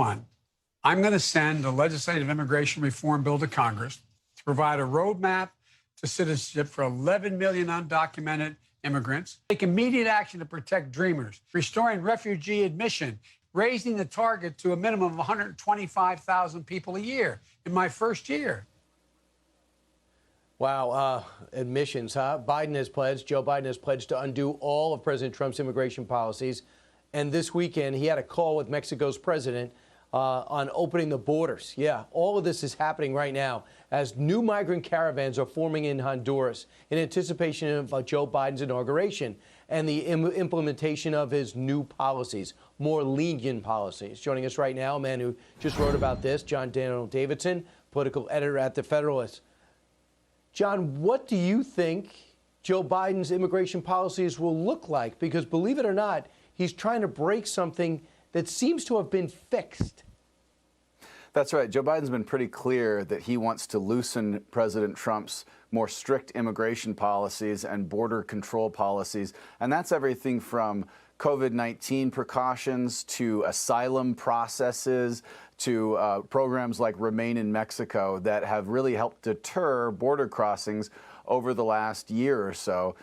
One, I'm going to send a legislative immigration reform bill to Congress to provide a roadmap to citizenship for 11 million undocumented immigrants, take immediate action to protect dreamers, restoring refugee admission, raising the target to a minimum of 125,000 people a year in my first year. Wow, admissions, huh? Joe Biden has pledged to undo all of President Trump's immigration policies. And this weekend, he had a call with Mexico's president on opening the borders. Yeah, all of this is happening right now as new migrant caravans are forming in Honduras in anticipation of Joe Biden's inauguration and the implementation of his new policies, more lenient policies. Joining us right now, a man who just wrote about this, John Daniel Davidson, political editor at The Federalist. John, what do you think Joe Biden's immigration policies will look like? Because believe it or not, he's trying to break something that seems to have been fixed. That's right. Joe Biden's been pretty clear that he wants to loosen President Trump's more strict immigration policies and border control policies. And that's everything from COVID-19 precautions to asylum processes to programs like Remain in Mexico that have really helped deter border crossings over the last year or so.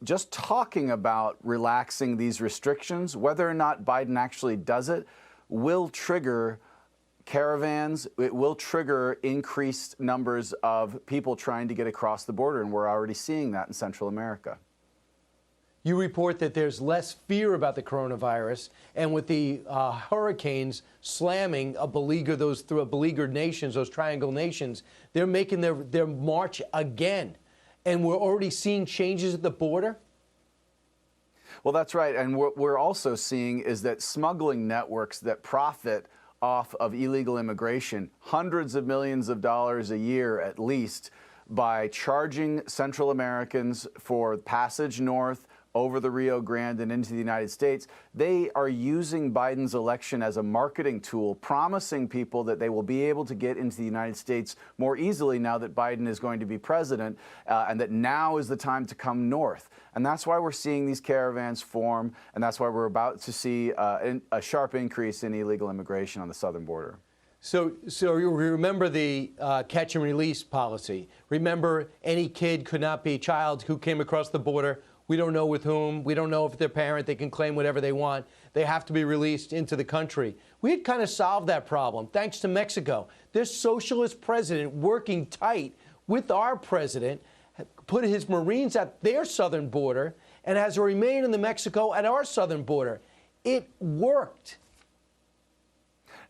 Just talking about relaxing these restrictions, whether or not Biden actually does it, will trigger caravans. It will trigger increased numbers of people trying to get across the border, and we're already seeing that in Central America. You report that there's less fear about the coronavirus, and with the hurricanes slamming those beleaguered nations, those triangle nations, they're making their march again. And we're already seeing changes at the border? Well, that's right. And what we're also seeing is that smuggling networks that profit off of illegal immigration, hundreds of millions of dollars a year at least, by charging Central Americans for passage north over the Rio Grande and into the United States, they are using Biden's election as a marketing tool, promising people that they will be able to get into the United States more easily now that Biden is going to be president, and that now is the time to come north. And that's why we're seeing these caravans form, and that's why we're about to see a sharp increase in illegal immigration on the southern border. So you remember the catch and release policy. Remember, any kid could not be a child who came across the border. We don't know with whom. We don't know if their parent. They can claim whatever they want. They have to be released into the country. We had kind of solved that problem thanks to Mexico. This socialist president working tight with our president put his Marines at their southern border and has remained in the Mexico at our southern border. It worked.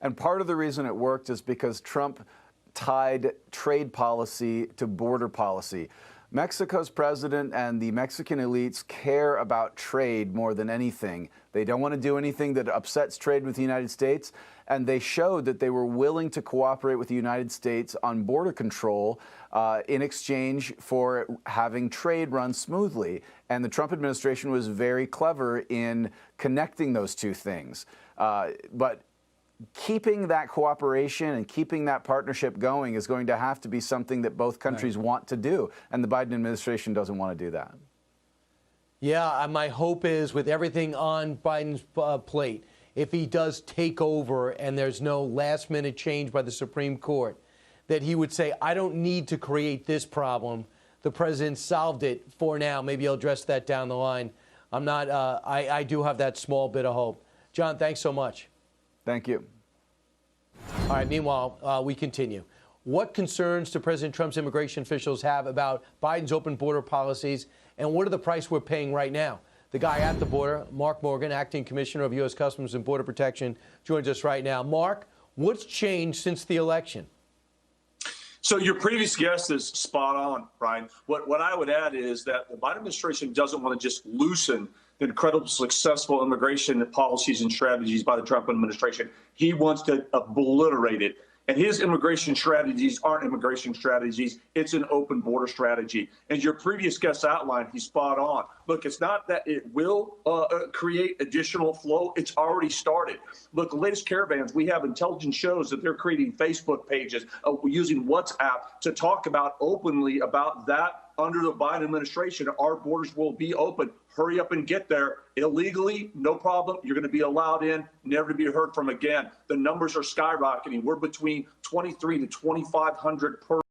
And part of the reason it worked is because Trump tied trade policy to border policy. Mexico's president and the Mexican elites care about trade more than anything. They don't want to do anything that upsets trade with the United States, and they showed that they were willing to cooperate with the United States on border control in exchange for having trade run smoothly. And the Trump administration was very clever in connecting those two things. But keeping that cooperation and keeping that partnership going is going to have to be something that both countries want to do. And the Biden administration doesn't want to do that. Yeah, my hope is with everything on Biden's plate, if he does take over and there's no last minute change by the Supreme Court, that he would say, I don't need to create this problem. The president solved it for now. Maybe he'll address that down the line. I do have that small bit of hope. John, thanks so much. Thank you. All right, meanwhile, we continue. What concerns do President Trump's immigration officials have about Biden's open border policies, and what are the price we're paying right now? The guy at the border, Mark Morgan, acting commissioner of U.S. Customs and Border Protection, joins us right now. Mark, what's changed since the election? So your previous guest is spot on, Brian. What I would add is that the Biden administration doesn't want to just loosen the incredibly successful immigration policies and strategies by the Trump administration. He wants to obliterate it. And his immigration strategies aren't immigration strategies. It's an open border strategy. And your previous guest outlined, he's spot on. Look, it's not that it will create additional flow. It's already started. Look, the latest caravans, we have intelligence shows that they're creating Facebook pages, using WhatsApp to talk about openly about that. Under the Biden administration, our borders will be open. hurry up and get there. Illegally, no problem. You're going to be allowed in, never to be heard from again. The numbers are skyrocketing. We're between 23 to 2,500 per